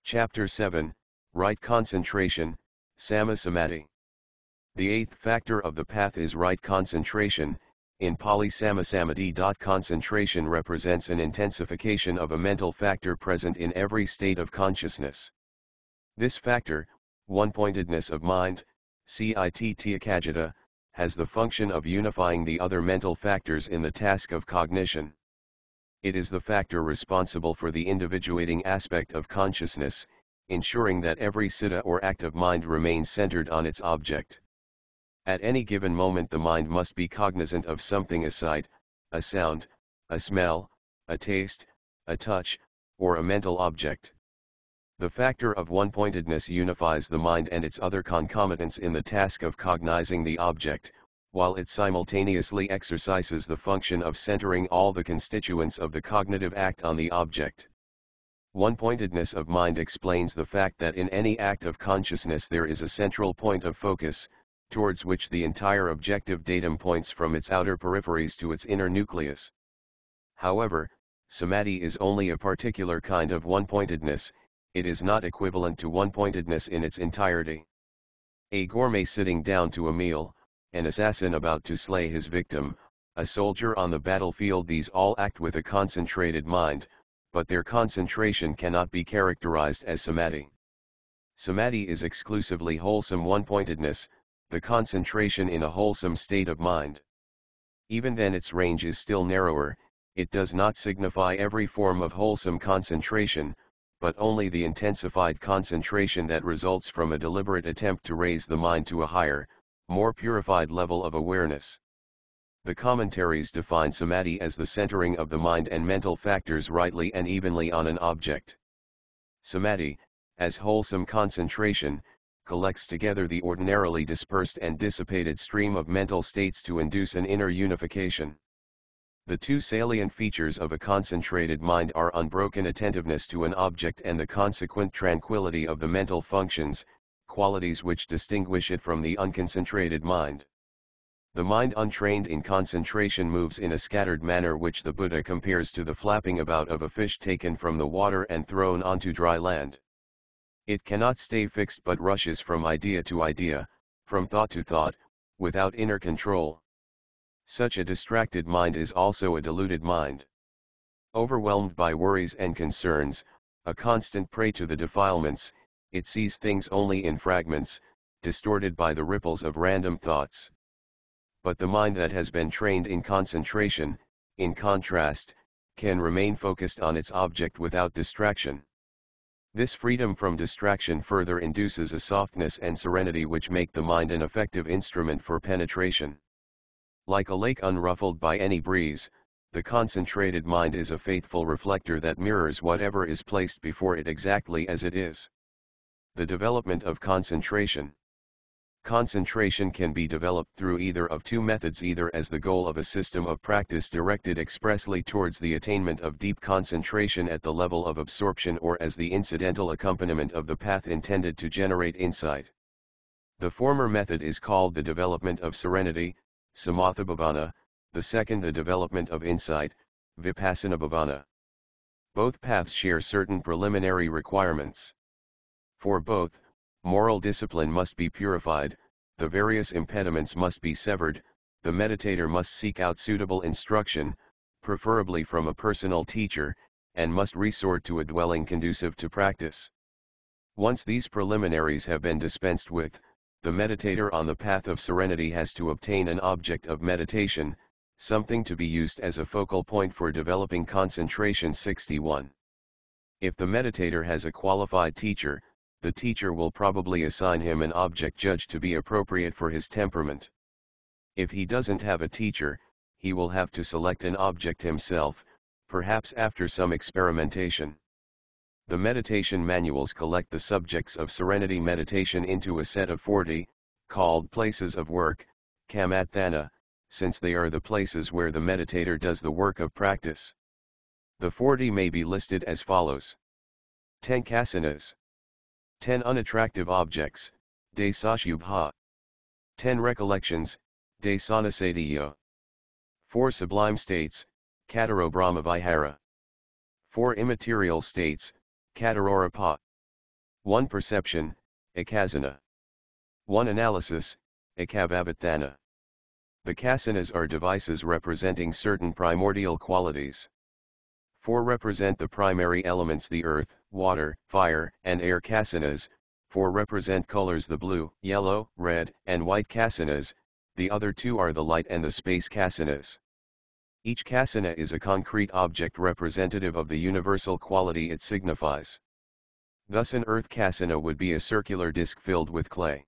Chapter 7, Right Concentration, Samma Samadhi. The eighth factor of the path is right concentration, in Pali Samma Samadhi. Concentration represents an intensification of a mental factor present in every state of consciousness. This factor, one-pointedness of mind, citta, has the function of unifying the other mental factors in the task of cognition. It is the factor responsible for the individuating aspect of consciousness, ensuring that every citta or act of mind remains centered on its object. At any given moment the mind must be cognizant of something: a sight, a sound, a smell, a taste, a touch, or a mental object. The factor of one-pointedness unifies the mind and its other concomitants in the task of cognizing the object, while it simultaneously exercises the function of centering all the constituents of the cognitive act on the object. One-pointedness of mind explains the fact that in any act of consciousness there is a central point of focus, towards which the entire objective datum points from its outer peripheries to its inner nucleus. However, samadhi is only a particular kind of one-pointedness. It is not equivalent to one-pointedness in its entirety. A gourmet sitting down to a meal, an assassin about to slay his victim, a soldier on the battlefield, these all act with a concentrated mind, but their concentration cannot be characterized as samadhi. Samadhi is exclusively wholesome one-pointedness, the concentration in a wholesome state of mind. Even then its range is still narrower. It does not signify every form of wholesome concentration, but only the intensified concentration that results from a deliberate attempt to raise the mind to a higher, more purified level of awareness. The commentaries define samadhi as the centering of the mind and mental factors rightly and evenly on an object. Samadhi, as wholesome concentration, collects together the ordinarily dispersed and dissipated stream of mental states to induce an inner unification. The two salient features of a concentrated mind are unbroken attentiveness to an object and the consequent tranquility of the mental functions, qualities which distinguish it from the unconcentrated mind. The mind untrained in concentration moves in a scattered manner, which the Buddha compares to the flapping about of a fish taken from the water and thrown onto dry land. It cannot stay fixed but rushes from idea to idea, from thought to thought, without inner control. Such a distracted mind is also a deluded mind. Overwhelmed by worries and concerns, a constant prey to the defilements, it sees things only in fragments, distorted by the ripples of random thoughts. But the mind that has been trained in concentration, in contrast, can remain focused on its object without distraction. This freedom from distraction further induces a softness and serenity which make the mind an effective instrument for penetration. Like a lake unruffled by any breeze, the concentrated mind is a faithful reflector that mirrors whatever is placed before it exactly as it is. The development of concentration. Concentration can be developed through either of two methods, either as the goal of a system of practice directed expressly towards the attainment of deep concentration at the level of absorption, or as the incidental accompaniment of the path intended to generate insight. The former method is called the development of serenity, samatha-bhavana, the second the development of insight, vipassana-bhavana. Both paths share certain preliminary requirements. For both, moral discipline must be purified, the various impediments must be severed, the meditator must seek out suitable instruction, preferably from a personal teacher, and must resort to a dwelling conducive to practice. Once these preliminaries have been dispensed with, the meditator on the path of serenity has to obtain an object of meditation, something to be used as a focal point for developing concentration. 61. If the meditator has a qualified teacher, the teacher will probably assign him an object judged to be appropriate for his temperament. If he doesn't have a teacher, he will have to select an object himself, perhaps after some experimentation. The meditation manuals collect the subjects of serenity meditation into a set of 40, called places of work, kammatthana, since they are the places where the meditator does the work of practice. The 40 may be listed as follows. 10 kasanas. 10 unattractive objects, desashubha. 10 recollections, desanasadiya. 4 sublime states, kataro brahmavihara. 4 immaterial states, katarorapa. 1 perception, akasana. 1 analysis, niccavipallasa. The kasanas are devices representing certain primordial qualities. 4 represent the primary elements: the earth, water, fire, and air kasanas. 4 represent colors: the blue, yellow, red, and white kasanas. The other 2 are the light and the space kasanas. Each kasana is a concrete object representative of the universal quality it signifies. Thus an earth kasana would be a circular disc filled with clay.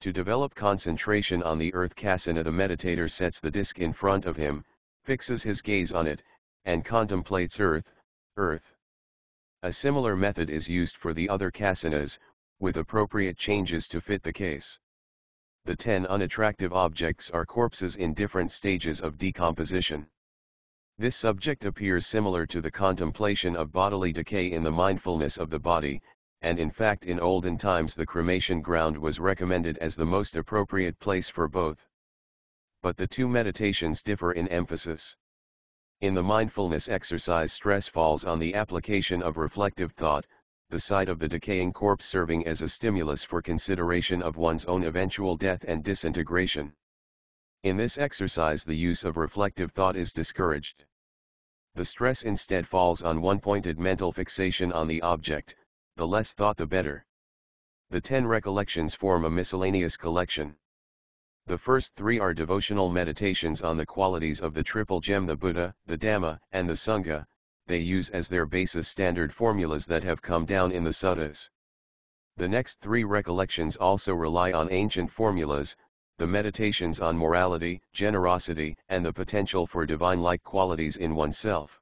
To develop concentration on the earth kasana, the meditator sets the disc in front of him, fixes his gaze on it, and contemplates earth, earth. A similar method is used for the other kasanas, with appropriate changes to fit the case. The 10 unattractive objects are corpses in different stages of decomposition. This subject appears similar to the contemplation of bodily decay in the mindfulness of the body, and in fact in olden times the cremation ground was recommended as the most appropriate place for both. But the 2 meditations differ in emphasis. In the mindfulness exercise, stress falls on the application of reflective thought, the sight of the decaying corpse serving as a stimulus for consideration of one's own eventual death and disintegration. In this exercise the use of reflective thought is discouraged. The stress instead falls on one-pointed mental fixation on the object, the less thought the better. The 10 recollections form a miscellaneous collection. The first 3 are devotional meditations on the qualities of the triple gem: the Buddha, the Dhamma, and the Sangha. They use as their basis standard formulas that have come down in the suttas. The next 3 recollections also rely on ancient formulas: the meditations on morality, generosity, and the potential for divine-like qualities in oneself.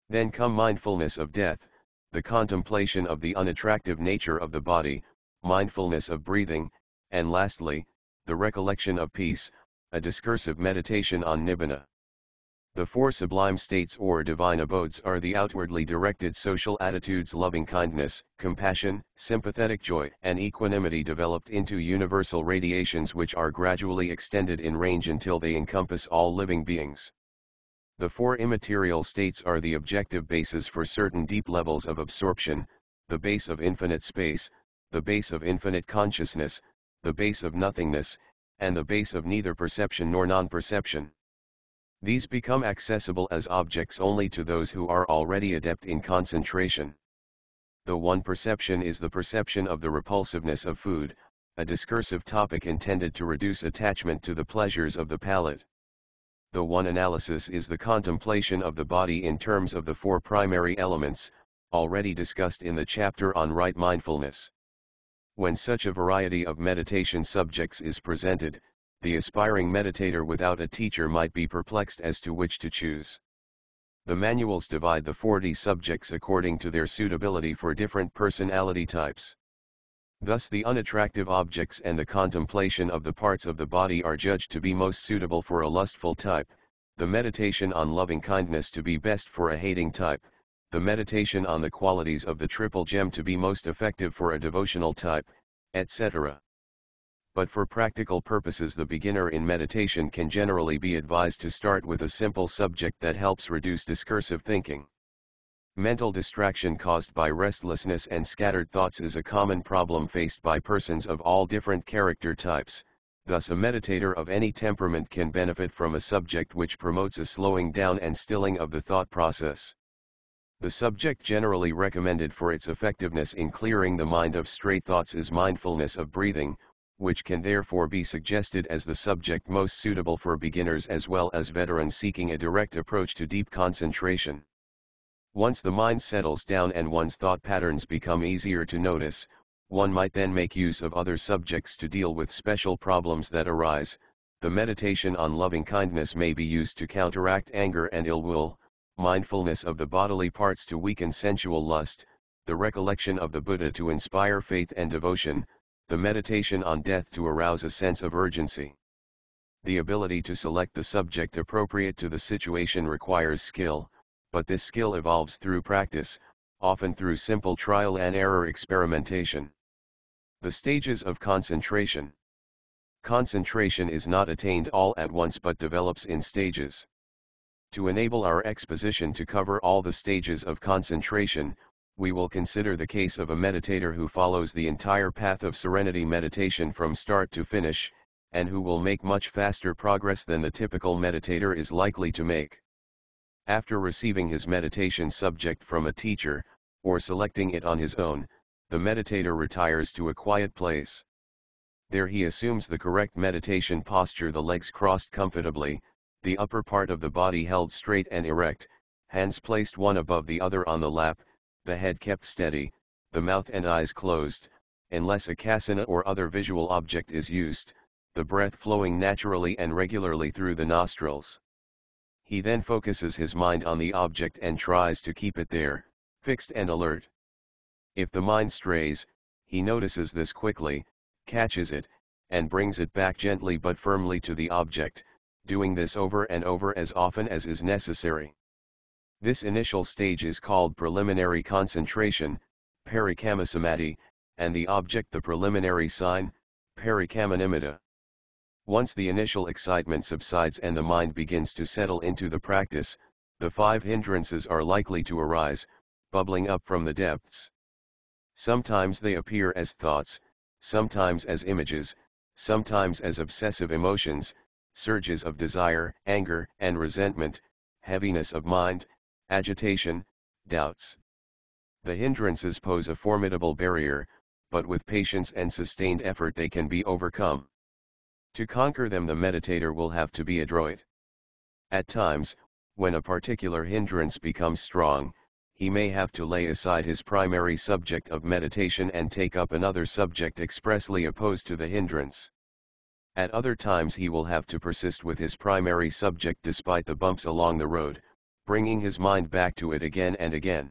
Then come mindfulness of death, the contemplation of the unattractive nature of the body, mindfulness of breathing, and lastly, the recollection of peace, a discursive meditation on nibbana. The 4 sublime states or divine abodes are the outwardly directed social attitudes: loving-kindness, compassion, sympathetic joy, and equanimity, developed into universal radiations which are gradually extended in range until they encompass all living beings. The 4 immaterial states are the objective basis for certain deep levels of absorption: the base of infinite space, the base of infinite consciousness, the base of nothingness, and the base of neither perception nor non-perception. These become accessible as objects only to those who are already adept in concentration. The 1 perception is the perception of the repulsiveness of food, a discursive topic intended to reduce attachment to the pleasures of the palate. The 1 analysis is the contemplation of the body in terms of the 4 primary elements, already discussed in the chapter on right mindfulness. When such a variety of meditation subjects is presented, the aspiring meditator without a teacher might be perplexed as to which to choose. The manuals divide the 40 subjects according to their suitability for different personality types. Thus the unattractive objects and the contemplation of the parts of the body are judged to be most suitable for a lustful type, the meditation on loving kindness to be best for a hating type, the meditation on the qualities of the triple gem to be most effective for a devotional type, etc. But for practical purposes, the beginner in meditation can generally be advised to start with a simple subject that helps reduce discursive thinking. Mental distraction caused by restlessness and scattered thoughts is a common problem faced by persons of all different character types, thus a meditator of any temperament can benefit from a subject which promotes a slowing down and stilling of the thought process. The subject generally recommended for its effectiveness in clearing the mind of stray thoughts is mindfulness of breathing, which can therefore be suggested as the subject most suitable for beginners as well as veterans seeking a direct approach to deep concentration. Once the mind settles down and one's thought patterns become easier to notice, one might then make use of other subjects to deal with special problems that arise. The meditation on loving kindness may be used to counteract anger and ill will, mindfulness of the bodily parts to weaken sensual lust, the recollection of the Buddha to inspire faith and devotion, the meditation on death to arouse a sense of urgency. The ability to select the subject appropriate to the situation requires skill, but this skill evolves through practice, often through simple trial and error experimentation. The stages of concentration. Concentration is not attained all at once but develops in stages. To enable our exposition to cover all the stages of concentration, we will consider the case of a meditator who follows the entire path of serenity meditation from start to finish, and who will make much faster progress than the typical meditator is likely to make. After receiving his meditation subject from a teacher, or selecting it on his own, the meditator retires to a quiet place. There he assumes the correct meditation posture, the legs crossed comfortably, the upper part of the body held straight and erect, hands placed one above the other on the lap, the head kept steady, the mouth and eyes closed, unless akasana or other visual object is used, the breath flowing naturally and regularly through the nostrils. He then focuses his mind on the object and tries to keep it there, fixed and alert. If the mind strays, he notices this quickly, catches it, and brings it back gently but firmly to the object, doing this over and over as often as is necessary. This initial stage is called preliminary concentration, parikammasamadhi, and the object the preliminary sign, parikammanimitta. Once the initial excitement subsides and the mind begins to settle into the practice, the 5 hindrances are likely to arise, bubbling up from the depths. Sometimes they appear as thoughts, sometimes as images, sometimes as obsessive emotions, surges of desire, anger and resentment, heaviness of mind, agitation, doubts. The hindrances pose a formidable barrier, but with patience and sustained effort they can be overcome. To conquer them, the meditator will have to be adroit. At times, when a particular hindrance becomes strong, he may have to lay aside his primary subject of meditation and take up another subject expressly opposed to the hindrance. At other times he will have to persist with his primary subject despite the bumps along the road, bringing his mind back to it again and again.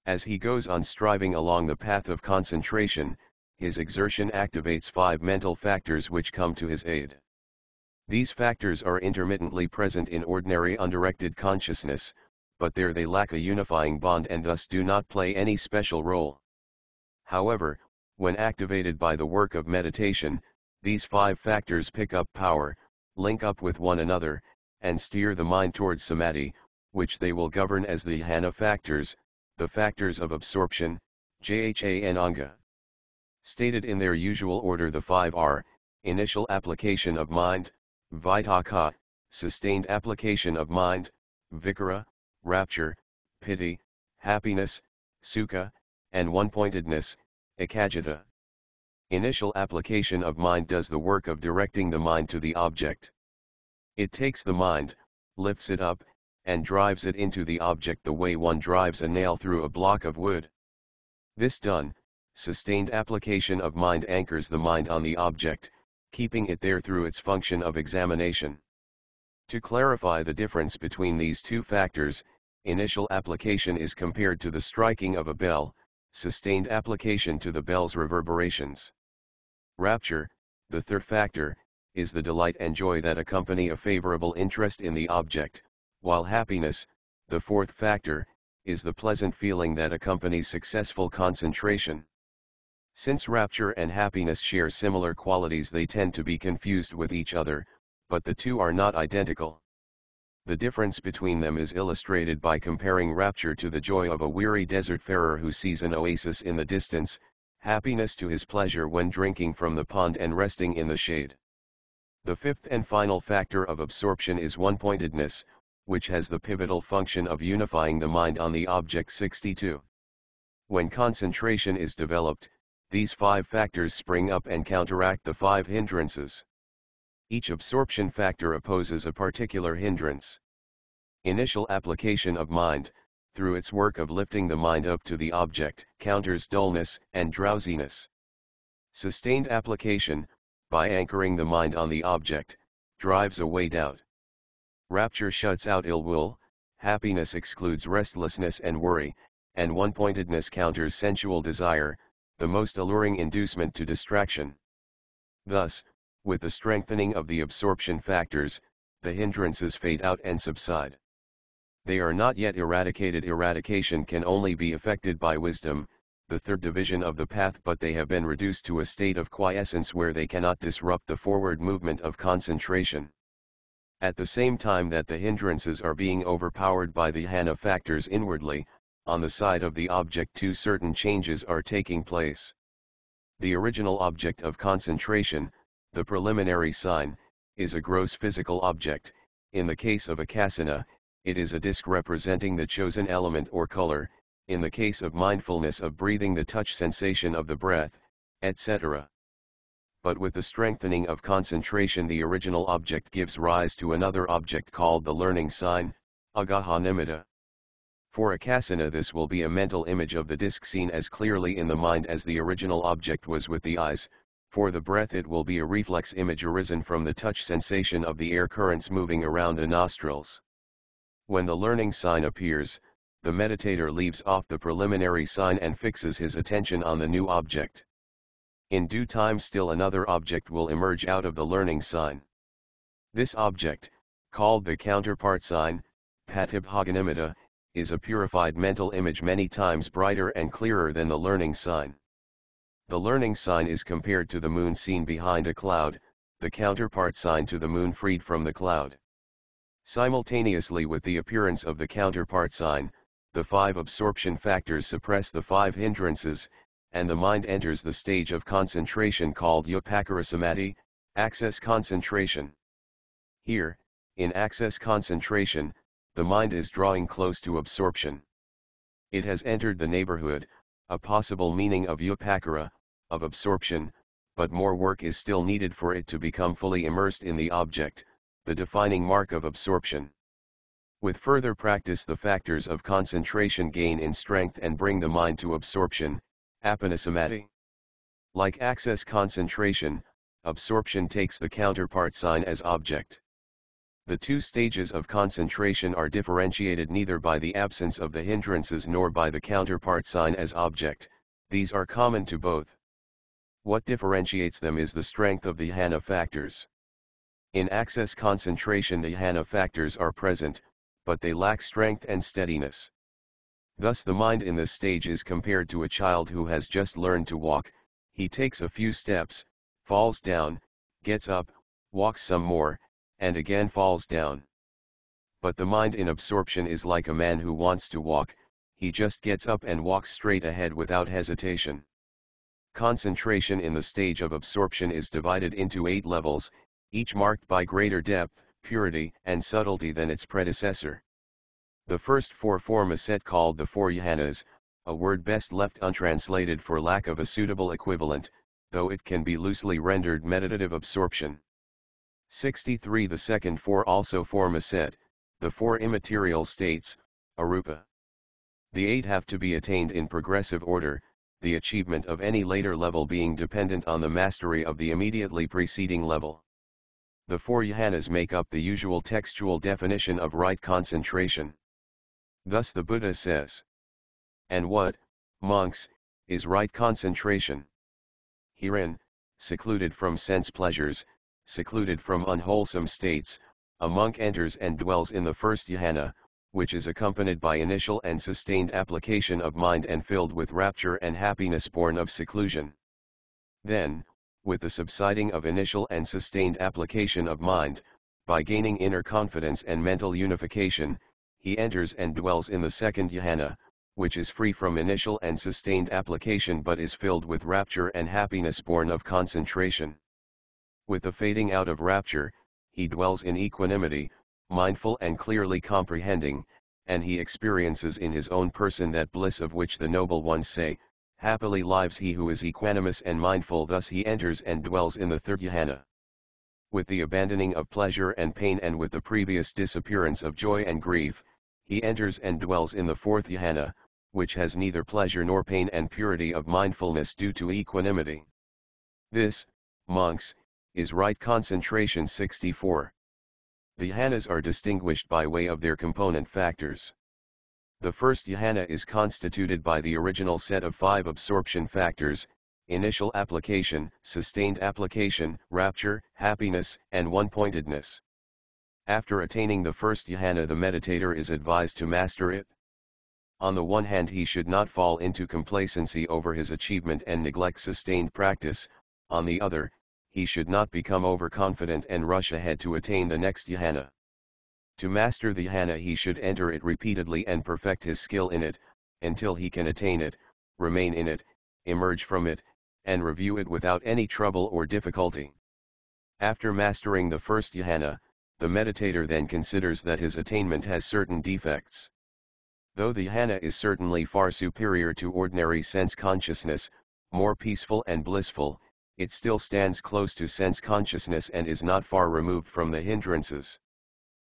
As he goes on striving along the path of concentration, his exertion activates 5 mental factors which come to his aid. These factors are intermittently present in ordinary undirected consciousness, but there they lack a unifying bond and thus do not play any special role. However, when activated by the work of meditation, these 5 factors pick up power, link up with one another, and steer the mind towards samadhi, which they will govern as the jhana factors, the factors of absorption, jhana. Stated in their usual order, the 5 are: initial application of mind, vitakka, sustained application of mind, vicara, rapture, piti, happiness, sukha, and one-pointedness, ekagata. Initial application of mind does the work of directing the mind to the object. It takes the mind, lifts it up, and drives it into the object the way one drives a nail through a block of wood. This done, sustained application of mind anchors the mind on the object, keeping it there through its function of examination. To clarify the difference between these 2 factors, initial application is compared to the striking of a bell, sustained application to the bell's reverberations. Rapture, the 3rd factor, is the delight and joy that accompany a favorable interest in the object, while happiness, the 4th factor, is the pleasant feeling that accompanies successful concentration. Since rapture and happiness share similar qualities, they tend to be confused with each other, but the 2 are not identical. The difference between them is illustrated by comparing rapture to the joy of a weary desert farer who sees an oasis in the distance, happiness to his pleasure when drinking from the pond and resting in the shade. The 5th and final factor of absorption is one-pointedness, which has the pivotal function of unifying the mind on the object 62. When concentration is developed, these 5 factors spring up and counteract the 5 hindrances. Each absorption factor opposes a particular hindrance. Initial application of mind, through its work of lifting the mind up to the object, counters dullness and drowsiness. Sustained application, by anchoring the mind on the object, drives away doubt. Rapture shuts out ill will, happiness excludes restlessness and worry, and one-pointedness counters sensual desire, the most alluring inducement to distraction. Thus, with the strengthening of the absorption factors, the hindrances fade out and subside. They are not yet eradicated. Eradication can only be effected by wisdom, the 3rd division of the path, but they have been reduced to a state of quiescence where they cannot disrupt the forward movement of concentration. At the same time that the hindrances are being overpowered by the jhana factors inwardly, on the side of the object two certain changes are taking place. The original object of concentration, the preliminary sign, is a gross physical object. In the case of akasana, it is a disk representing the chosen element or color, in the case of mindfulness of breathing the touch sensation of the breath, etc. But with the strengthening of concentration the original object gives rise to another object called the learning sign, agaha-nimitta. For akasana this will be a mental image of the disk seen as clearly in the mind as the original object was with the eyes. For the breath it will be a reflex image arisen from the touch sensation of the air currents moving around the nostrils. When the learning sign appears, the meditator leaves off the preliminary sign and fixes his attention on the new object. In due time still another object will emerge out of the learning sign. This object, called the counterpart sign, patibhaganimitta, is a purified mental image many times brighter and clearer than the learning sign. The learning sign is compared to the moon seen behind a cloud, the counterpart sign to the moon freed from the cloud. Simultaneously with the appearance of the counterpart sign, the 5 absorption factors suppress the 5 hindrances, and the mind enters the stage of concentration called upakara samadhi, access concentration. Here, in access concentration, the mind is drawing close to absorption. It has entered the neighborhood, a possible meaning of upakara, of absorption, but more work is still needed for it to become fully immersed in the object, the defining mark of absorption. With further practice the factors of concentration gain in strength and bring the mind to absorption, appana-samadhi. Like access concentration, absorption takes the counterpart sign as object. The two stages of concentration are differentiated neither by the absence of the hindrances nor by the counterpart sign as object, these are common to both. What differentiates them is the strength of the jhana factors. In access concentration the jhana factors are present, but they lack strength and steadiness. Thus the mind in this stage is compared to a child who has just learned to walk. He takes a few steps, falls down, gets up, walks some more, and again falls down. But the mind in absorption is like a man who wants to walk, he just gets up and walks straight ahead without hesitation. Concentration in the stage of absorption is divided into 8 levels, each marked by greater depth, purity, and subtlety than its predecessor. The first 4 form a set called the 4 jhanas, a word best left untranslated for lack of a suitable equivalent, though it can be loosely rendered meditative absorption. 63 The second 4 also form a set, the 4 immaterial states, arupa. The 8 have to be attained in progressive order, the achievement of any later level being dependent on the mastery of the immediately preceding level. The 4 jhanas make up the usual textual definition of right concentration. Thus the Buddha says, "And what, monks, is right concentration? Herein, secluded from sense pleasures, secluded from unwholesome states, a monk enters and dwells in the first jhana, which is accompanied by initial and sustained application of mind and filled with rapture and happiness born of seclusion. Then, with the subsiding of initial and sustained application of mind, by gaining inner confidence and mental unification, he enters and dwells in the second jhana, which is free from initial and sustained application but is filled with rapture and happiness born of concentration. With the fading out of rapture, he dwells in equanimity, mindful and clearly comprehending, and he experiences in his own person that bliss of which the noble ones say, 'Happily lives he who is equanimous and mindful.' Thus he enters and dwells in the third jhana. With the abandoning of pleasure and pain and with the previous disappearance of joy and grief, he enters and dwells in the fourth jhana, which has neither pleasure nor pain and purity of mindfulness due to equanimity. This, monks, is right concentration. 64. The jhanas are distinguished by way of their component factors. The first jhana is constituted by the original set of 5 absorption factors: initial application, sustained application, rapture, happiness, and one-pointedness. After attaining the first jhana, the meditator is advised to master it. On the one hand, he should not fall into complacency over his achievement and neglect sustained practice. On the other, he should not become overconfident and rush ahead to attain the next jhana. To master the jhana, he should enter it repeatedly and perfect his skill in it, until he can attain it, remain in it, emerge from it, and review it without any trouble or difficulty. After mastering the first jhana, the meditator then considers that his attainment has certain defects. Though the jhana is certainly far superior to ordinary sense consciousness, more peaceful and blissful, it still stands close to sense consciousness and is not far removed from the hindrances.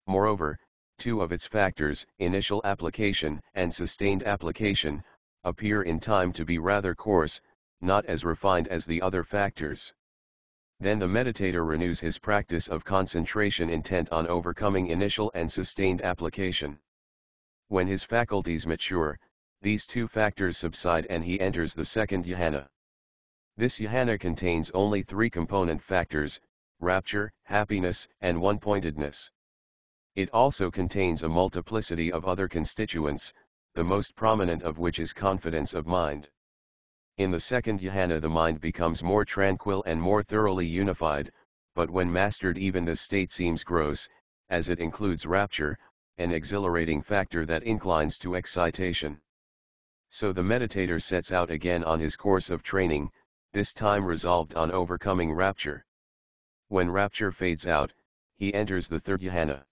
Moreover, two of its factors, initial application and sustained application, appear in time to be rather coarse, not as refined as the other factors. Then the meditator renews his practice of concentration intent on overcoming initial and sustained application. When his faculties mature, these two factors subside and he enters the second jhana. This jhana contains only three component factors: rapture, happiness, and one-pointedness. It also contains a multiplicity of other constituents, the most prominent of which is confidence of mind. In the second jhana the mind becomes more tranquil and more thoroughly unified, but when mastered even this state seems gross, as it includes rapture, an exhilarating factor that inclines to excitation. So the meditator sets out again on his course of training, this time resolved on overcoming rapture. When rapture fades out, he enters the third jhana.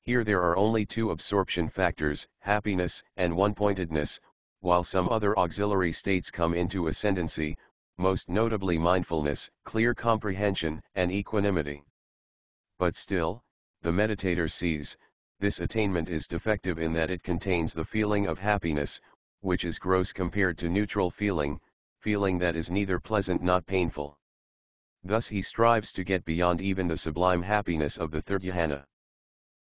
Here there are only two absorption factors, happiness and one-pointedness, while some other auxiliary states come into ascendancy, most notably mindfulness, clear comprehension, and equanimity. But still, the meditator sees, this attainment is defective in that it contains the feeling of happiness, which is gross compared to neutral feeling that is neither pleasant nor painful. Thus he strives to get beyond even the sublime happiness of the third jhana.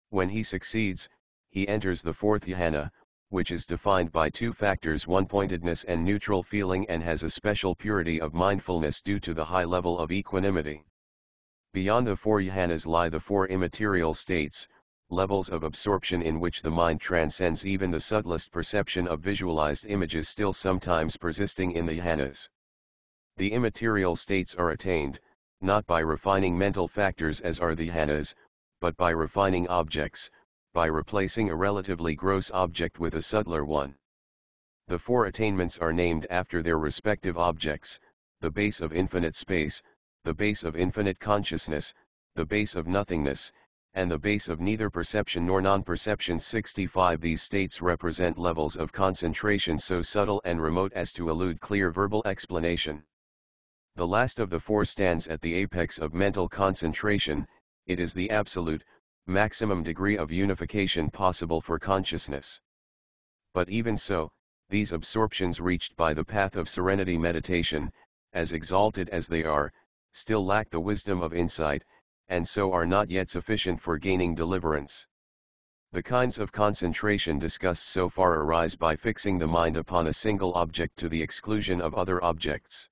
When he succeeds, he enters the fourth jhana, which is defined by two factors: one-pointedness and neutral feeling, and has a special purity of mindfulness due to the high level of equanimity. Beyond the four jhanas lie the four immaterial states, levels of absorption in which the mind transcends even the subtlest perception of visualized images, still sometimes persisting in the jhanas. The immaterial states are attained, not by refining mental factors as are the jhanas, but by refining objects, by replacing a relatively gross object with a subtler one. The four attainments are named after their respective objects: the base of infinite space, the base of infinite consciousness, the base of nothingness, and the base of neither perception nor non-perception. 65 These states represent levels of concentration so subtle and remote as to elude clear verbal explanation. The last of the four stands at the apex of mental concentration. It is the absolute, maximum degree of unification possible for consciousness. But even so, these absorptions reached by the path of serenity meditation, as exalted as they are, still lack the wisdom of insight, and so are not yet sufficient for gaining deliverance. The kinds of concentration discussed so far arise by fixing the mind upon a single object to the exclusion of other objects.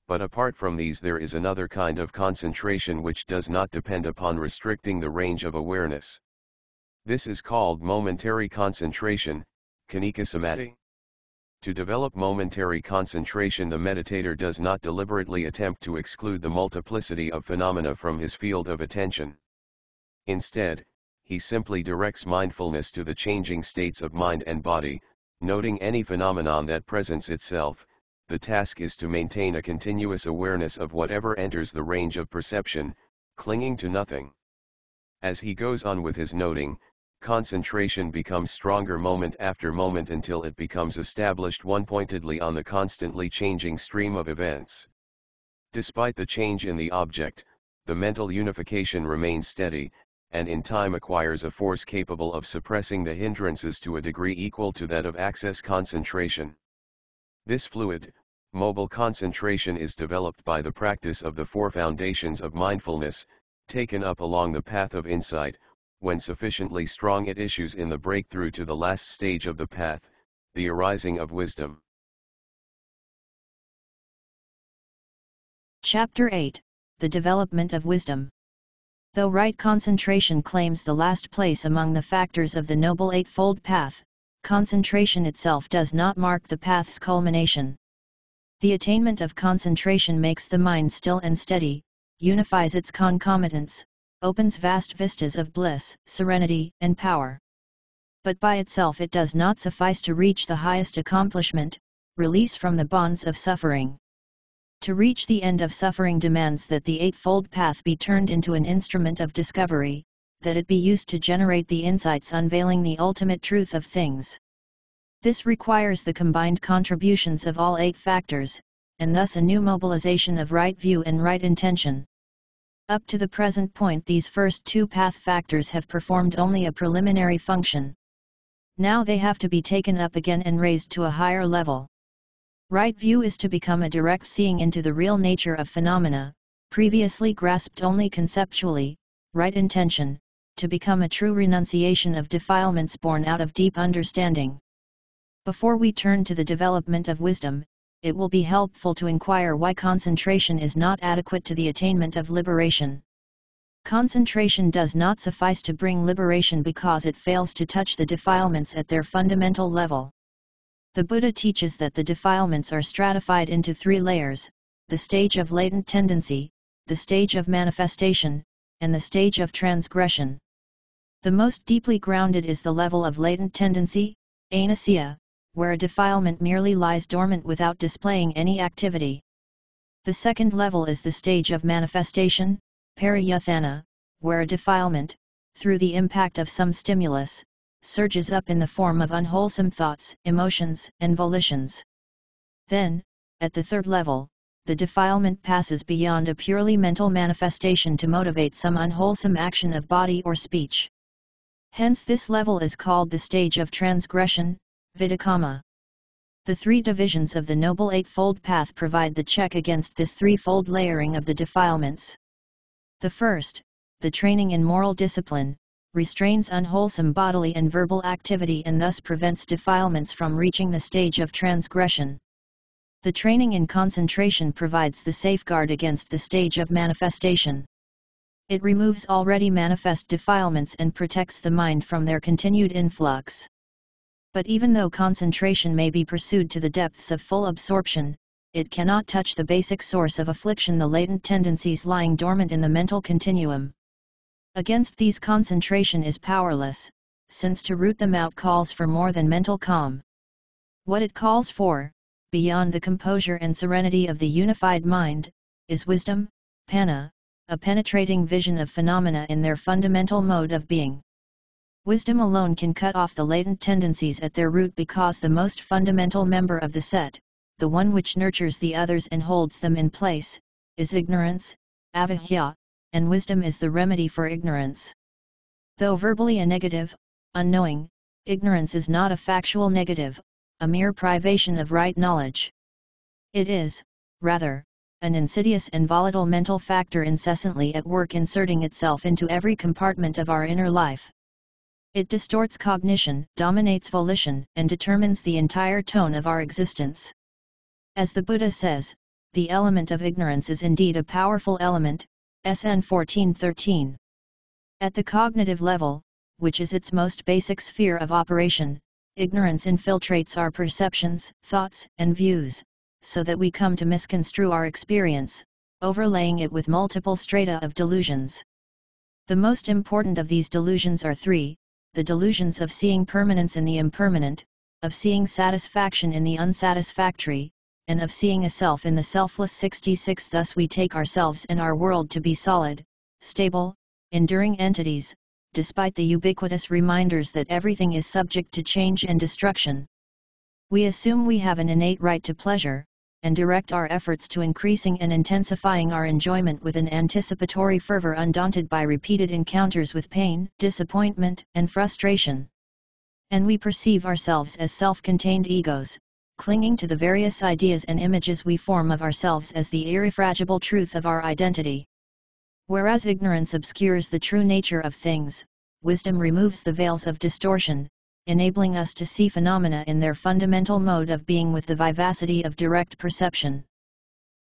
But apart from these there is another kind of concentration which does not depend upon restricting the range of awareness. This is called momentary concentration, khanika samadhi. To develop momentary concentration, the meditator does not deliberately attempt to exclude the multiplicity of phenomena from his field of attention. Instead, he simply directs mindfulness to the changing states of mind and body, noting any phenomenon that presents itself. The task is to maintain a continuous awareness of whatever enters the range of perception, clinging to nothing. As he goes on with his noting, concentration becomes stronger moment after moment until it becomes established one-pointedly on the constantly changing stream of events. Despite the change in the object, the mental unification remains steady, and in time acquires a force capable of suppressing the hindrances to a degree equal to that of access concentration. This fluid, mobile concentration is developed by the practice of the four foundations of mindfulness, taken up along the path of insight. When sufficiently strong, it issues in the breakthrough to the last stage of the path, the arising of wisdom. Chapter 8, The Development of Wisdom. Though right concentration claims the last place among the factors of the Noble Eightfold Path, concentration itself does not mark the path's culmination. The attainment of concentration makes the mind still and steady, unifies its concomitants, opens vast vistas of bliss, serenity, and power. But by itself it does not suffice to reach the highest accomplishment, release from the bonds of suffering. To reach the end of suffering demands that the Eightfold Path be turned into an instrument of discovery, that it be used to generate the insights unveiling the ultimate truth of things. This requires the combined contributions of all 8 factors, and thus a new mobilization of right view and right intention. Up to the present point these first 2 path factors have performed only a preliminary function. Now they have to be taken up again and raised to a higher level. Right view is to become a direct seeing into the real nature of phenomena, previously grasped only conceptually. Right intention, to become a true renunciation of defilements born out of deep understanding. Before we turn to the development of wisdom, it will be helpful to inquire why concentration is not adequate to the attainment of liberation. Concentration does not suffice to bring liberation because it fails to touch the defilements at their fundamental level. The Buddha teaches that the defilements are stratified into 3 layers, the stage of latent tendency, the stage of manifestation, and the stage of transgression. The most deeply grounded is the level of latent tendency, Anicce, where a defilement merely lies dormant without displaying any activity. The second level is the stage of manifestation, Parayutthana, where a defilement, through the impact of some stimulus, surges up in the form of unwholesome thoughts, emotions, and volitions. Then, at the third level, the defilement passes beyond a purely mental manifestation to motivate some unwholesome action of body or speech. Hence this level is called the stage of transgression, vitakama. The 3 divisions of the Noble Eightfold Path provide the check against this threefold layering of the defilements. The first, the training in moral discipline, restrains unwholesome bodily and verbal activity and thus prevents defilements from reaching the stage of transgression. The training in concentration provides the safeguard against the stage of manifestation. It removes already manifest defilements and protects the mind from their continued influx. But even though concentration may be pursued to the depths of full absorption, it cannot touch the basic source of affliction, the latent tendencies lying dormant in the mental continuum. Against these concentration is powerless, since to root them out calls for more than mental calm. What it calls for, beyond the composure and serenity of the unified mind, is wisdom, panna, a penetrating vision of phenomena in their fundamental mode of being. Wisdom alone can cut off the latent tendencies at their root because the most fundamental member of the set, the one which nurtures the others and holds them in place, is ignorance, avidya, and wisdom is the remedy for ignorance. Though verbally a negative, unknowing, ignorance is not a factual negative, a mere privation of right knowledge. It is, rather, an insidious and volatile mental factor incessantly at work inserting itself into every compartment of our inner life. It distorts cognition, dominates volition, and determines the entire tone of our existence. As the Buddha says, the element of ignorance is indeed a powerful element, SN 1413. At the cognitive level, which is its most basic sphere of operation, ignorance infiltrates our perceptions, thoughts, and views, so that we come to misconstrue our experience, overlaying it with multiple strata of delusions. The most important of these delusions are 3, the delusions of seeing permanence in the impermanent, of seeing satisfaction in the unsatisfactory, and of seeing a self in the selfless. 66 Thus we take ourselves and our world to be solid, stable, enduring entities, despite the ubiquitous reminders that everything is subject to change and destruction. We assume we have an innate right to pleasure, and direct our efforts to increasing and intensifying our enjoyment with an anticipatory fervor undaunted by repeated encounters with pain, disappointment, and frustration. And we perceive ourselves as self-contained egos, clinging to the various ideas and images we form of ourselves as the irrefragable truth of our identity. Whereas ignorance obscures the true nature of things, wisdom removes the veils of distortion, enabling us to see phenomena in their fundamental mode of being with the vivacity of direct perception.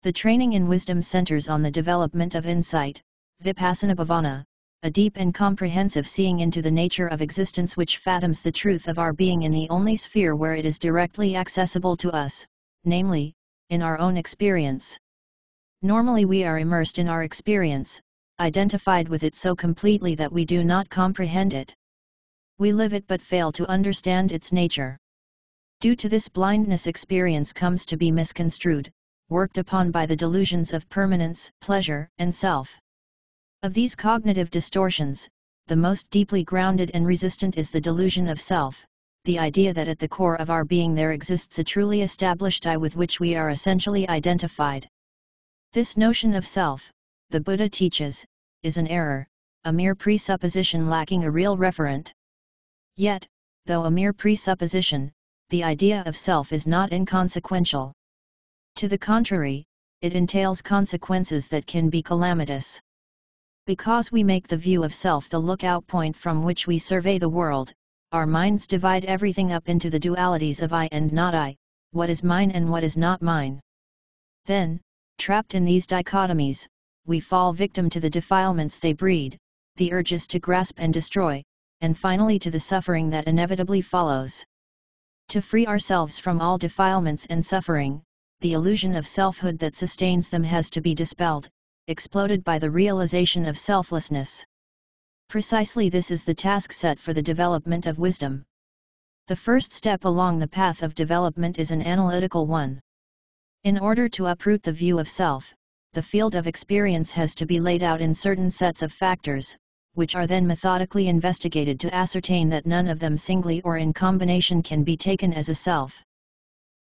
The training in wisdom centers on the development of insight, vipassana bhavana, a deep and comprehensive seeing into the nature of existence which fathoms the truth of our being in the only sphere where it is directly accessible to us, namely, in our own experience. Normally we are immersed in our experience, identified with it so completely that we do not comprehend it. We live it but fail to understand its nature. Due to this blindness, experience comes to be misconstrued, worked upon by the delusions of permanence, pleasure, and self. Of these cognitive distortions, the most deeply grounded and resistant is the delusion of self, the idea that at the core of our being there exists a truly established I with which we are essentially identified. This notion of self, the Buddha teaches, is an error, a mere presupposition lacking a real referent. Yet, though a mere presupposition, the idea of self is not inconsequential. To the contrary, it entails consequences that can be calamitous. Because we make the view of self the lookout point from which we survey the world, our minds divide everything up into the dualities of I and not I, what is mine and what is not mine. Then, trapped in these dichotomies, we fall victim to the defilements they breed, the urges to grasp and destroy, and finally to the suffering that inevitably follows. To free ourselves from all defilements and suffering, the illusion of selfhood that sustains them has to be dispelled, exploded by the realization of selflessness. Precisely this is the task set for the development of wisdom. The first step along the path of development is an analytical one. In order to uproot the view of self, the field of experience has to be laid out in certain sets of factors, which are then methodically investigated to ascertain that none of them singly or in combination can be taken as a self.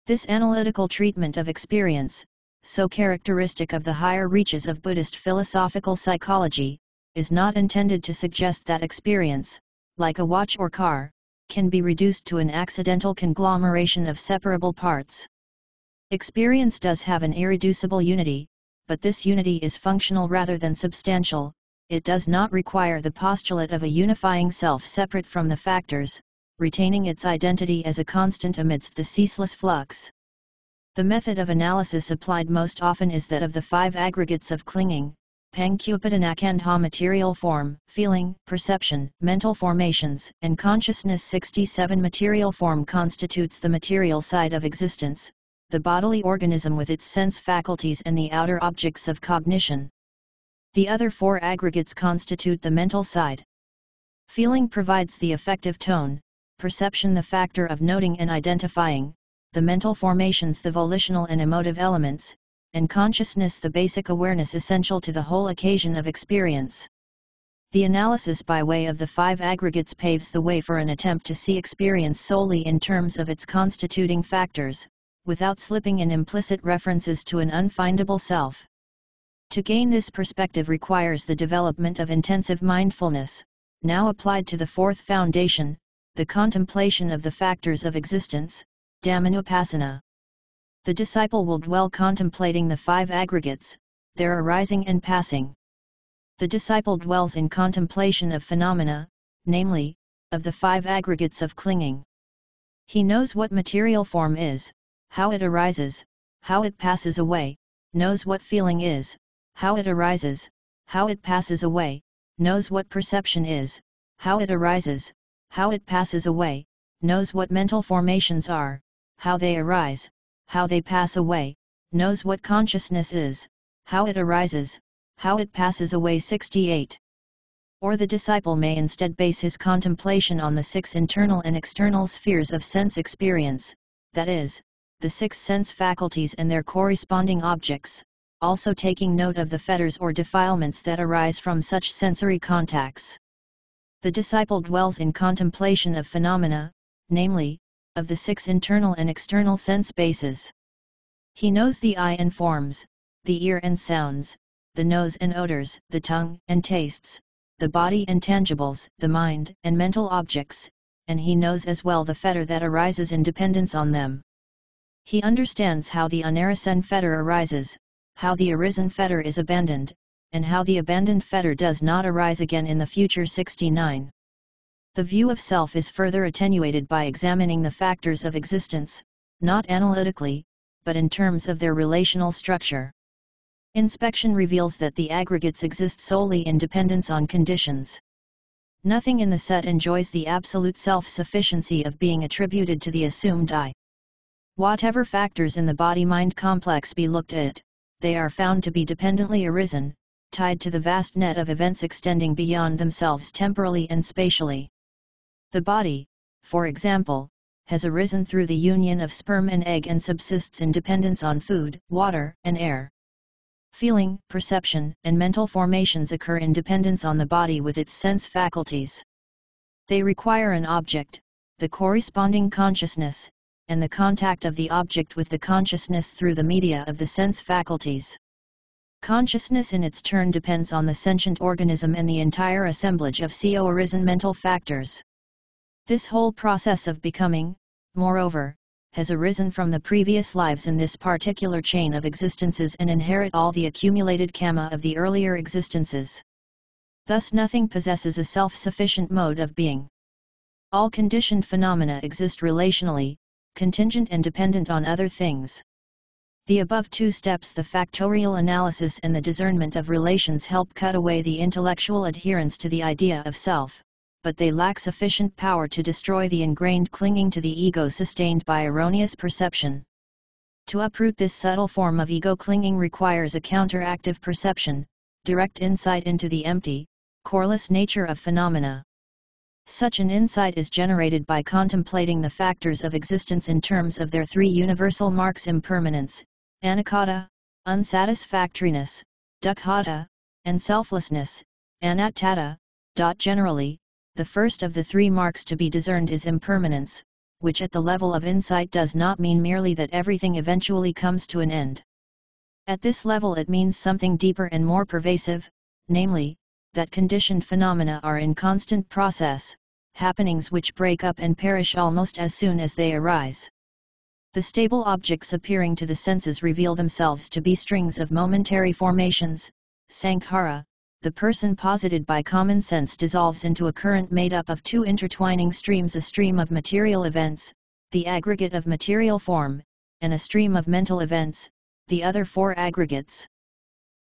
This analytical treatment of experience, so characteristic of the higher reaches of Buddhist philosophical psychology, is not intended to suggest that experience, like a watch or car, can be reduced to an accidental conglomeration of separable parts. Experience does have an irreducible unity, but this unity is functional rather than substantial. It does not require the postulate of a unifying self separate from the factors, retaining its identity as a constant amidst the ceaseless flux. The method of analysis applied most often is that of the 5 aggregates of clinging: vedanakkhandha, material form, feeling, perception, mental formations, and consciousness. 67 Material form constitutes the material side of existence, the bodily organism with its sense faculties and the outer objects of cognition. The other 4 aggregates constitute the mental side. Feeling provides the affective tone, perception the factor of noting and identifying, the mental formations the volitional and emotive elements, and consciousness the basic awareness essential to the whole occasion of experience. The analysis by way of the 5 aggregates paves the way for an attempt to see experience solely in terms of its constituting factors, without slipping in implicit references to an unfindable self. To gain this perspective requires the development of intensive mindfulness, now applied to the 4th foundation, the contemplation of the factors of existence, dhammanupassana. The disciple will dwell contemplating the 5 aggregates, their arising and passing. The disciple dwells in contemplation of phenomena, namely, of the 5 aggregates of clinging. He knows what material form is, how it arises, how it passes away, knows what feeling is, how it arises, how it passes away, knows what perception is, how it arises, how it passes away, knows what mental formations are, how they arise, how they pass away, knows what consciousness is, how it arises, how it passes away. 68. Or the disciple may instead base his contemplation on the 6 internal and external spheres of sense experience, that is, the 6 sense faculties and their corresponding objects, also taking note of the fetters or defilements that arise from such sensory contacts. The disciple dwells in contemplation of phenomena, namely, of the 6 internal and external sense bases. He knows the eye and forms, the ear and sounds, the nose and odors, the tongue and tastes, the body and tangibles, the mind and mental objects, and he knows as well the fetter that arises in dependence on them. He understands how the unarisen fetter arises, how the arisen fetter is abandoned, and how the abandoned fetter does not arise again in the future. 69. The view of self is further attenuated by examining the factors of existence, not analytically, but in terms of their relational structure. Inspection reveals that the aggregates exist solely in dependence on conditions. Nothing in the set enjoys the absolute self-sufficiency of being attributed to the assumed I. Whatever factors in the body-mind complex be looked at, they are found to be dependently arisen, tied to the vast net of events extending beyond themselves temporally and spatially. The body, for example, has arisen through the union of sperm and egg and subsists in dependence on food, water, and air. Feeling, perception, and mental formations occur in dependence on the body with its sense faculties. They require an object, the corresponding consciousness, and the contact of the object with the consciousness through the media of the sense faculties. Consciousness in its turn depends on the sentient organism and the entire assemblage of co-arisen mental factors. This whole process of becoming, moreover, has arisen from the previous lives in this particular chain of existences and inherit all the accumulated karma of the earlier existences. Thus nothing possesses a self-sufficient mode of being. All conditioned phenomena exist relationally, contingent and dependent on other things. The above two steps, the factorial analysis and the discernment of relations, help cut away the intellectual adherence to the idea of self, but they lack sufficient power to destroy the ingrained clinging to the ego sustained by erroneous perception. To uproot this subtle form of ego clinging requires a counteractive perception, direct insight into the empty, coreless nature of phenomena. Such an insight is generated by contemplating the factors of existence in terms of their three universal marks: impermanence, anattani, unsatisfactoriness, dukkhe, and selflessness, anattani. Generally, the first of the three marks to be discerned is impermanence, which at the level of insight does not mean merely that everything eventually comes to an end. At this level it means something deeper and more pervasive, namely, that conditioned phenomena are in constant process, happenings which break up and perish almost as soon as they arise. The stable objects appearing to the senses reveal themselves to be strings of momentary formations, sankhara. The person posited by common sense dissolves into a current made up of two intertwining streams: a stream of material events, the aggregate of material form, and a stream of mental events, the other four aggregates.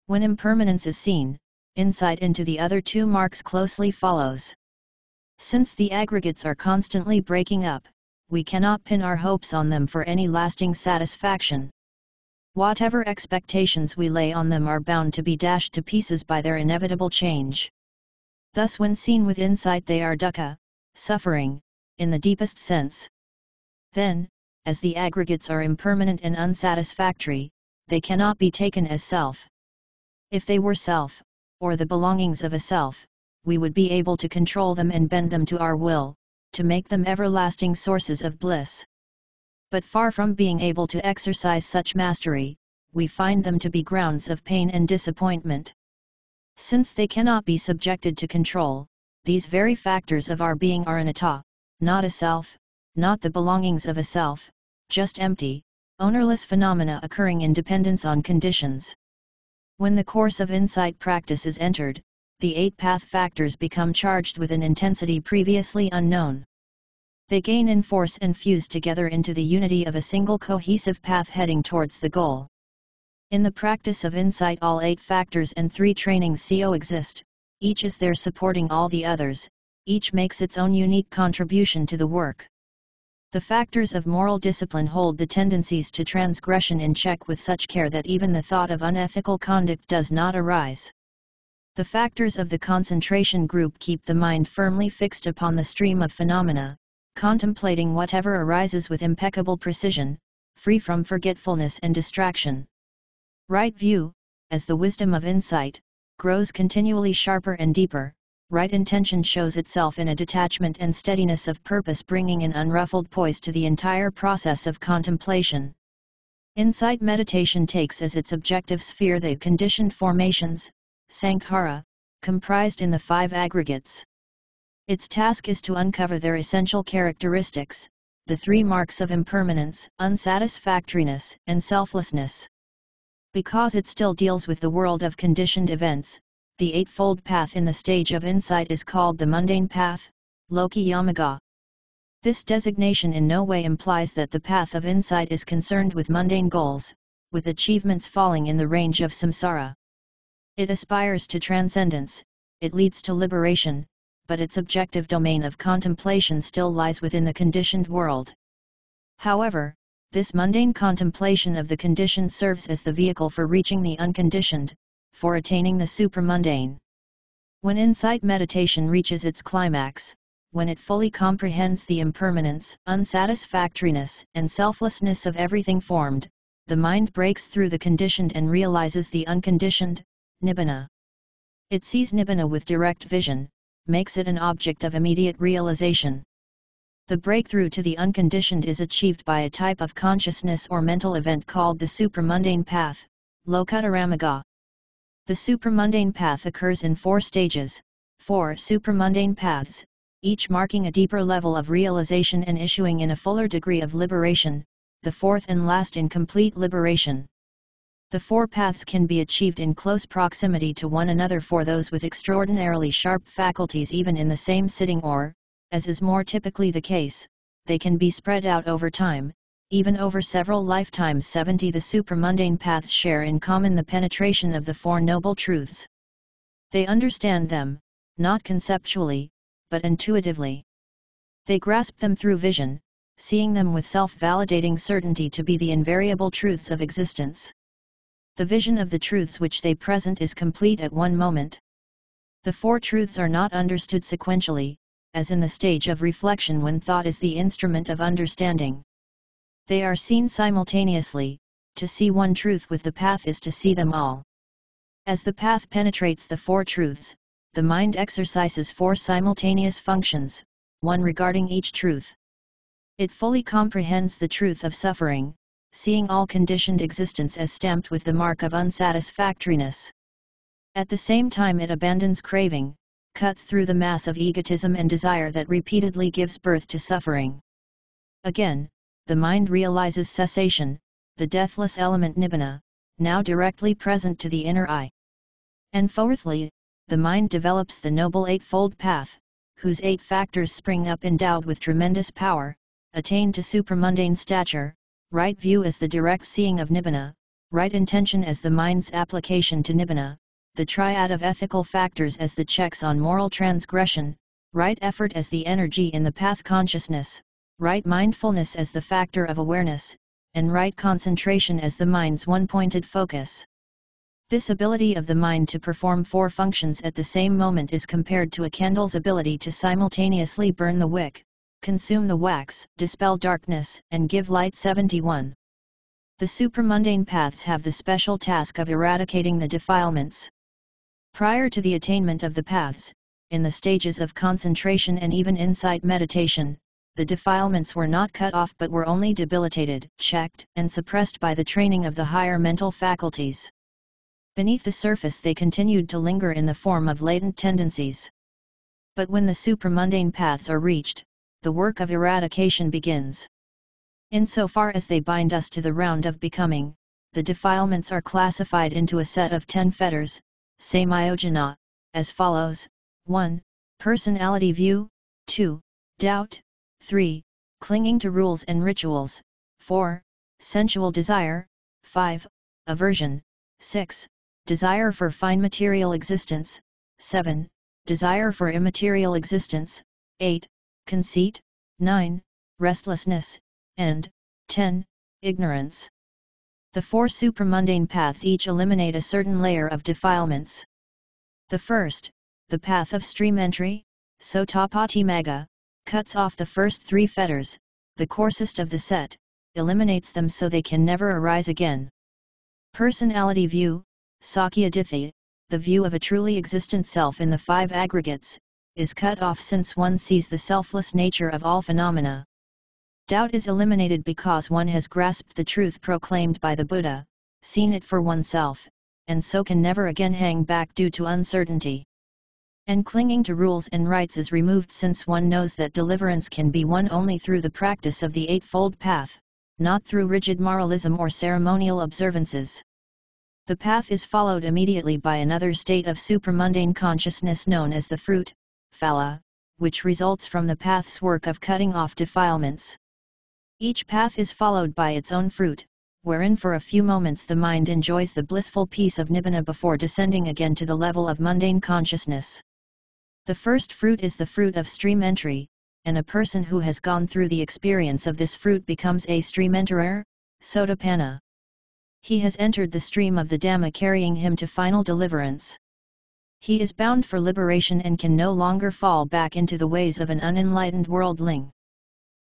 When impermanence is seen, insight into the other two marks closely follows. Since the aggregates are constantly breaking up, we cannot pin our hopes on them for any lasting satisfaction. Whatever expectations we lay on them are bound to be dashed to pieces by their inevitable change. Thus when seen with insight they are dukkhe, suffering, in the deepest sense. Then, as the aggregates are impermanent and unsatisfactory, they cannot be taken as self. If they were self, or the belongings of a self, we would be able to control them and bend them to our will, to make them everlasting sources of bliss. But far from being able to exercise such mastery, we find them to be grounds of pain and disappointment. Since they cannot be subjected to control, these very factors of our being are an atta, not a self, not the belongings of a self, just empty, ownerless phenomena occurring in dependence on conditions. When the course of insight practice is entered, the 8 path factors become charged with an intensity previously unknown. They gain in force and fuse together into the unity of a single cohesive path heading towards the goal. In the practice of insight, all 8 factors and 3 trainings coexist, each is there supporting all the others, each makes its own unique contribution to the work. The factors of moral discipline hold the tendencies to transgression in check with such care that even the thought of unethical conduct does not arise. The factors of the concentration group keep the mind firmly fixed upon the stream of phenomena, contemplating whatever arises with impeccable precision, free from forgetfulness and distraction. Right view, as the wisdom of insight, grows continually sharper and deeper, right intention shows itself in a detachment and steadiness of purpose, bringing an unruffled poise to the entire process of contemplation. Insight meditation takes as its objective sphere the conditioned formations, sankhara, comprised in the 5 aggregates. Its task is to uncover their essential characteristics, the 3 marks of impermanence, unsatisfactoriness, and selflessness. Because it still deals with the world of conditioned events, the Eightfold Path in the stage of insight is called the mundane path, lokiyamaga. This designation in no way implies that the path of insight is concerned with mundane goals, with achievements falling in the range of samsara. It aspires to transcendence, it leads to liberation, but its objective domain of contemplation still lies within the conditioned world. However, this mundane contemplation of the conditioned serves as the vehicle for reaching the unconditioned, for attaining the supramundane. When insight meditation reaches its climax, when it fully comprehends the impermanence, unsatisfactoriness, and selflessness of everything formed, the mind breaks through the conditioned and realizes the unconditioned, nibbana. It sees nibbana with direct vision, makes it an object of immediate realization. The breakthrough to the unconditioned is achieved by a type of consciousness or mental event called the supramundane path, lokuttaramagga. The supramundane path occurs in 4 stages, 4 supramundane paths, each marking a deeper level of realization and issuing in a fuller degree of liberation, the 4th and last in complete liberation. The 4 paths can be achieved in close proximity to one another for those with extraordinarily sharp faculties even in the same sitting or, as is more typically the case, they can be spread out over time, even over several lifetimes. 70 The supramundane paths share in common the penetration of the 4 noble truths. They understand them, not conceptually, but intuitively. They grasp them through vision, seeing them with self-validating certainty to be the invariable truths of existence. The vision of the truths which they present is complete at one moment. The 4 truths are not understood sequentially, as in the stage of reflection when thought is the instrument of understanding. They are seen simultaneously. To see one truth with the path is to see them all. As the path penetrates the 4 truths, the mind exercises 4 simultaneous functions, one regarding each truth. It fully comprehends the truth of suffering, seeing all conditioned existence as stamped with the mark of unsatisfactoriness. At the same time it abandons craving, cuts through the mass of egotism and desire that repeatedly gives birth to suffering. Again, the mind realizes cessation, the deathless element nibbana, now directly present to the inner eye. And fourthly, the mind develops the noble eightfold path, whose 8 factors spring up endowed with tremendous power, attain to supramundane stature, right view as the direct seeing of nibbana, right intention as the mind's application to nibbana, the triad of ethical factors as the checks on moral transgression, right effort as the energy in the path consciousness, right mindfulness as the factor of awareness, and right concentration as the mind's one-pointed focus. This ability of the mind to perform 4 functions at the same moment is compared to a candle's ability to simultaneously burn the wick, consume the wax, dispel darkness, and give light. 71. The supramundane paths have the special task of eradicating the defilements. Prior to the attainment of the paths, in the stages of concentration and even insight meditation, the defilements were not cut off but were only debilitated, checked, and suppressed by the training of the higher mental faculties. Beneath the surface they continued to linger in the form of latent tendencies. But when the supramundane paths are reached, the work of eradication begins. Insofar as they bind us to the round of becoming, the defilements are classified into a set of 10 fetters, samyojana, as follows: 1. Personality view, 2. Doubt, 3. Clinging to rules and rituals, 4. Sensual desire, 5. Aversion, 6. Desire for fine material existence, 7. Desire for immaterial existence, 8. Conceit, 9. Restlessness, and 10. Ignorance. The 4 supramundane paths each eliminate a certain layer of defilements. The first, the path of stream entry, sotapatimagga, cuts off the first 3 fetters, the coarsest of the set, eliminates them so they can never arise again. Personality view, sakyaditthi, the view of a truly existent self in the 5 aggregates, is cut off since one sees the selfless nature of all phenomena. Doubt is eliminated because one has grasped the truth proclaimed by the Buddha, seen it for oneself, and so can never again hang back due to uncertainty. And clinging to rules and rites is removed since one knows that deliverance can be won only through the practice of the Eightfold Path, not through rigid moralism or ceremonial observances. The path is followed immediately by another state of supramundane consciousness known as the fruit, phala, which results from the path's work of cutting off defilements. Each path is followed by its own fruit, wherein for a few moments the mind enjoys the blissful peace of nibbana before descending again to the level of mundane consciousness. The first fruit is the fruit of stream entry, and a person who has gone through the experience of this fruit becomes a stream enterer, sotapanna. He has entered the stream of the Dhamma carrying him to final deliverance. He is bound for liberation and can no longer fall back into the ways of an unenlightened worldling.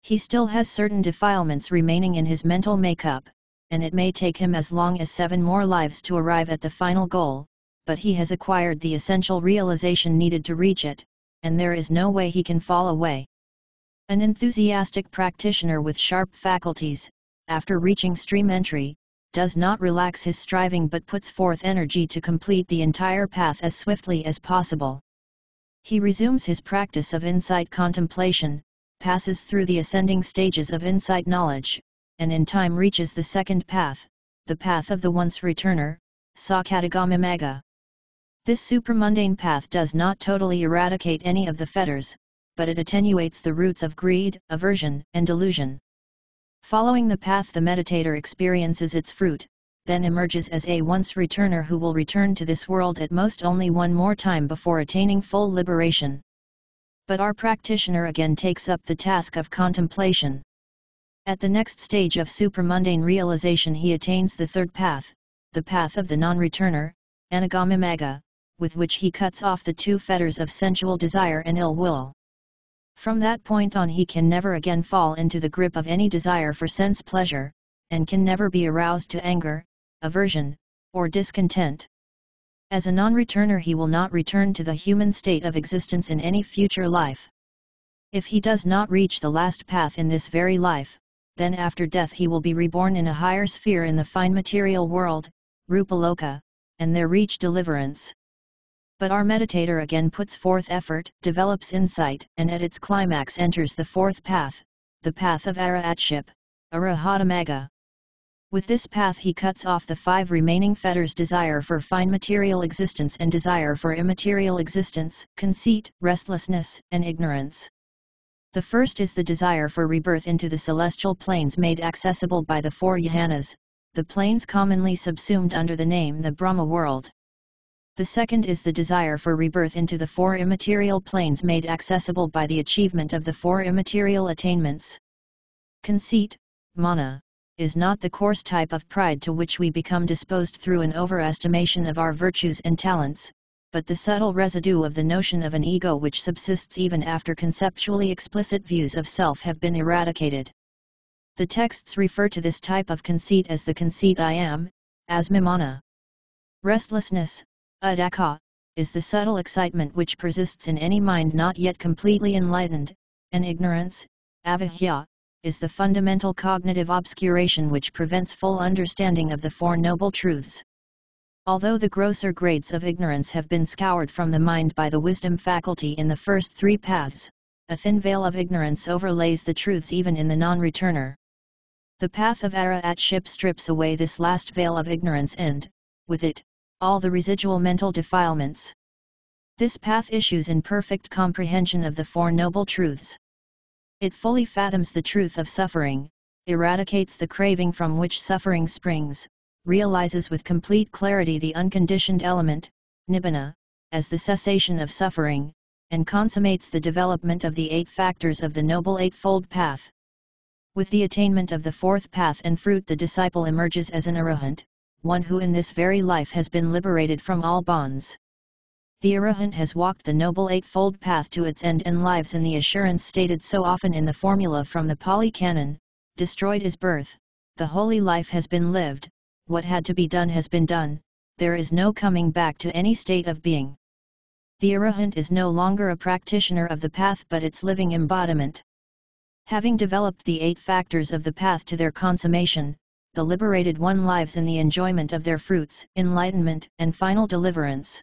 He still has certain defilements remaining in his mental makeup, and it may take him as long as 7 more lives to arrive at the final goal, but he has acquired the essential realization needed to reach it, and there is no way he can fall away. An enthusiastic practitioner with sharp faculties, after reaching stream entry, does not relax his striving but puts forth energy to complete the entire path as swiftly as possible. He resumes his practice of insight contemplation, passes through the ascending stages of insight knowledge, and in time reaches the second path, the path of the once returner, sakadagamamaga. This supramundane path does not totally eradicate any of the fetters, but it attenuates the roots of greed, aversion, and delusion. Following the path, the meditator experiences its fruit, then emerges as a once returner who will return to this world at most only one more time before attaining full liberation. But our practitioner again takes up the task of contemplation. At the next stage of supramundane realization he attains the third path, the path of the non-returner, anagamamaga, with which he cuts off the 2 fetters of sensual desire and ill will. From that point on he can never again fall into the grip of any desire for sense pleasure, and can never be aroused to anger, aversion, or discontent. As a non-returner he will not return to the human state of existence in any future life. If he does not reach the last path in this very life, then after death he will be reborn in a higher sphere in the fine material world, rupaloka, and there reach deliverance. But our meditator again puts forth effort, develops insight, and at its climax enters the 4th path, the path of arahatship, arahatamaga. With this path he cuts off the 5 remaining fetters: desire for fine material existence and desire for immaterial existence, conceit, restlessness, and ignorance. The first is the desire for rebirth into the celestial planes made accessible by the 4 jhanas, the planes commonly subsumed under the name the Brahma world. The second is the desire for rebirth into the 4 immaterial planes made accessible by the achievement of the 4 immaterial attainments. Conceit, mana, is not the coarse type of pride to which we become disposed through an overestimation of our virtues and talents, but the subtle residue of the notion of an ego which subsists even after conceptually explicit views of self have been eradicated. The texts refer to this type of conceit as the conceit I am, asmimana. Restlessness, uddaka, is the subtle excitement which persists in any mind not yet completely enlightened, and ignorance, avijja, is the fundamental cognitive obscuration which prevents full understanding of the 4 noble truths. Although the grosser grades of ignorance have been scoured from the mind by the wisdom faculty in the first 3 paths, a thin veil of ignorance overlays the truths even in the non-returner. The path of arahatship strips away this last veil of ignorance and, with it, all the residual mental defilements. This path issues in perfect comprehension of the 4 noble truths. It fully fathoms the truth of suffering, eradicates the craving from which suffering springs, realizes with complete clarity the unconditioned element, nibbana, as the cessation of suffering, and consummates the development of the 8 factors of the Noble Eightfold Path. With the attainment of the 4th path and fruit the disciple emerges as an arahant, one who in this very life has been liberated from all bonds. The arahant has walked the Noble Eightfold Path to its end and lives in the assurance stated so often in the formula from the Pali Canon, destroyed is birth, the holy life has been lived, what had to be done has been done, there is no coming back to any state of being. The arahant is no longer a practitioner of the path but its living embodiment. Having developed the 8 factors of the path to their consummation, the liberated one lives in the enjoyment of their fruits, enlightenment, and final deliverance.